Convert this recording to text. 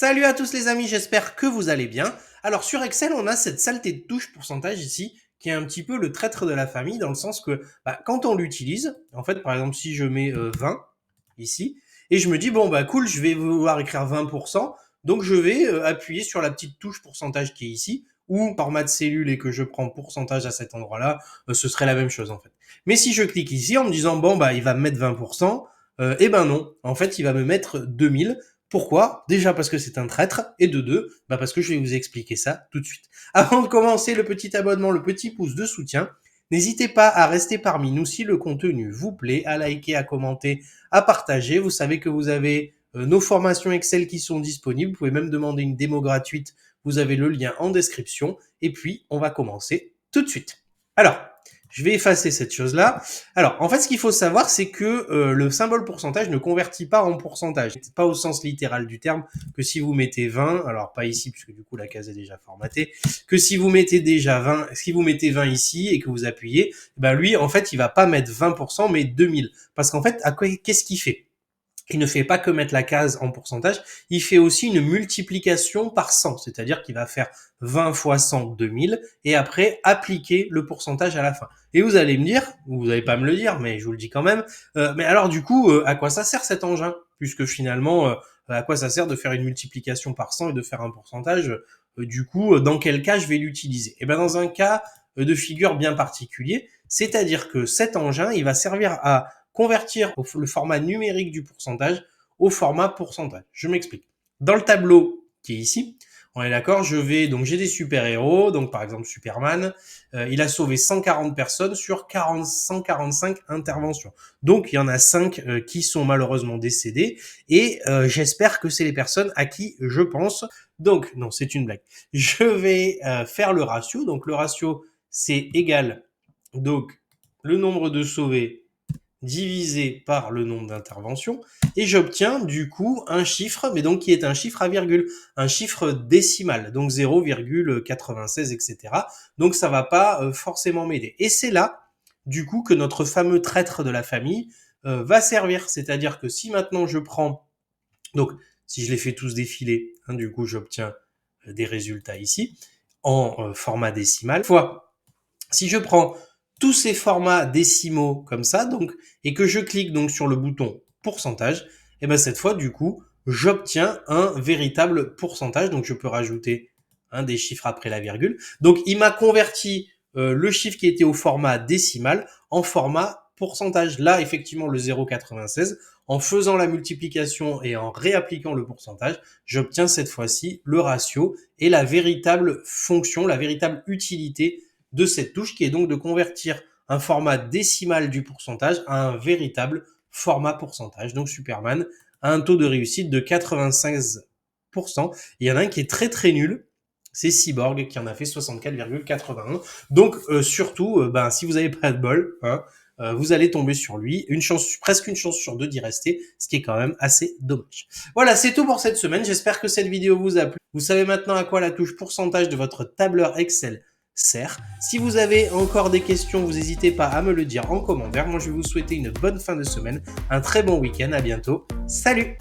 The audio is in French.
Salut à tous les amis, j'espère que vous allez bien. Alors sur Excel, on a cette saleté de touche pourcentage ici, qui est un petit peu le traître de la famille, dans le sens que quand on l'utilise, en fait par exemple si je mets 20 ici, et je me dis bon bah cool, je vais vouloir écrire 20%, donc je vais appuyer sur la petite touche pourcentage qui est ici, ou format de cellule et que je prends pourcentage à cet endroit-là, ce serait la même chose en fait. Mais si je clique ici en me disant bon bah il va me mettre 20%, eh ben non, en fait il va me mettre 2000. Pourquoi? Déjà parce que c'est un traître, et de deux, parce que je vais vous expliquer ça tout de suite. Avant de commencer, le petit abonnement, le petit pouce de soutien. N'hésitez pas à rester parmi nous si le contenu vous plaît, à liker, à commenter, à partager. Vous savez que vous avez nos formations Excel qui sont disponibles. Vous pouvez même demander une démo gratuite. Vous avez le lien en description. Et puis, on va commencer tout de suite. Alors, je vais effacer cette chose-là. Alors, en fait, ce qu'il faut savoir, c'est que le symbole pourcentage ne convertit pas en pourcentage. C'est pas au sens littéral du terme que si vous mettez 20, alors pas ici, puisque du coup la case est déjà formatée, que si vous mettez déjà 20, si vous mettez 20 ici et que vous appuyez, lui, en fait, il va pas mettre 20%, mais 2000. Parce qu'en fait, qu'est-ce qu'il fait? Il ne fait pas que mettre la case en pourcentage, il fait aussi une multiplication par 100, c'est-à-dire qu'il va faire 20 fois 100, 2000, et après appliquer le pourcentage à la fin. Et vous allez me dire, ou vous n'allez pas me le dire, mais je vous le dis quand même, mais alors du coup, à quoi ça sert cet engin? Puisque finalement, à quoi ça sert de faire une multiplication par 100 et de faire un pourcentage? Du coup, dans quel cas je vais l'utiliser? Eh bien, dans un cas de figure bien particulier, c'est-à-dire que cet engin, il va servir à convertir le format numérique du pourcentage au format pourcentage. Je m'explique. Dans le tableau qui est ici, on est d'accord, j'ai des super-héros, donc par exemple Superman, il a sauvé 140 personnes sur 145 interventions. Donc il y en a 5 qui sont malheureusement décédés, et j'espère que c'est les personnes à qui je pense. Donc non, c'est une blague. Je vais faire le ratio, donc le ratio c'est égal, donc le nombre de sauvés divisé par le nombre d'interventions, et j'obtiens du coup un chiffre, mais donc qui est un chiffre à virgule, un chiffre décimal, donc 0,96, etc. Donc ça va pas forcément m'aider. Et c'est là, du coup, que notre fameux traître de la famille va servir. C'est-à-dire que si maintenant je prends, donc si je les fais tous défiler, du coup j'obtiens des résultats ici, en format décimal, fois, si je prends tous ces formats décimaux comme ça, donc, et que je clique donc sur le bouton pourcentage, et cette fois, du coup, j'obtiens un véritable pourcentage. Donc, je peux rajouter des chiffres après la virgule. Donc, il m'a converti le chiffre qui était au format décimal en format pourcentage. Là, effectivement, le 0,96. En faisant la multiplication et en réappliquant le pourcentage, j'obtiens cette fois-ci le ratio et la véritable fonction, la véritable utilité de cette touche, qui est donc de convertir un format décimal du pourcentage à un véritable format pourcentage. Donc Superman a un taux de réussite de 96%. Il y en a un qui est très très nul, c'est Cyborg qui en a fait 64,81. Donc surtout, si vous n'avez pas de bol, vous allez tomber sur lui. Presque une chance sur deux d'y rester, ce qui est quand même assez dommage. Voilà, c'est tout pour cette semaine. J'espère que cette vidéo vous a plu. Vous savez maintenant à quoi la touche pourcentage de votre tableur Excel sert. Si vous avez encore des questions, vous n'hésitez pas à me le dire en commentaire. Moi, je vais vous souhaiter une bonne fin de semaine, un très bon week-end. À bientôt. Salut!